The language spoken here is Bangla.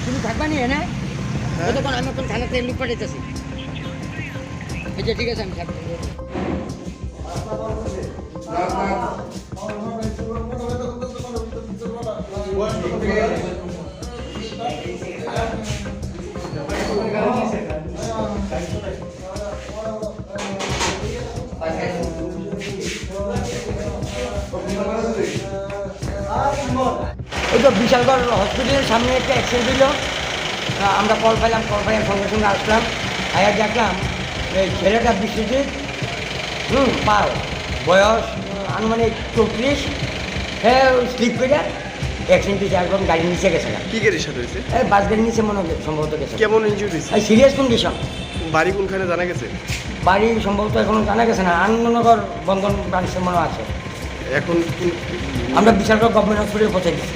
তুমি থাকবা নি এনে তখন আমি এখন থানাতে লুক পাঠাইতেছি। আচ্ছা ঠিক আছে আমি থাকবো। ওই তো বিশালগড় হসপিটালের সামনে একটা অ্যাক্সিডেন্ট হইল। আমরা কল পাইলাম, কল পাইলাম সঙ্গে সঙ্গে আসলাম। আয়া দেখলাম এই ছেলেটা বিশ্বজিৎ পাল, বয়স আনুমানিক 34। হ্যাঁ স্লিপ করে অ্যাক্সিডেন্ট হয়েছে, একদম গাড়ির নিচে গেছে না। কি গাড়ির সাথে হয়েছে? এই বাস গাড়ির নিচে মনে হয় সম্ভবত গেছে। কেমন ইনজুরি হয়েছে? এই সিরিয়াস কন্ডিশন। বাড়ি কোনখানে জানা গেছে? বাড়ি সম্ভবত এখনো জানা গেছে না, আনন্দনগর বন্ধন ব্রাঞ্চে মনে আছে। এখন আমরা বিশালগড় গভর্নমেন্ট হসপিটালে পৌঁছে দিচ্ছি।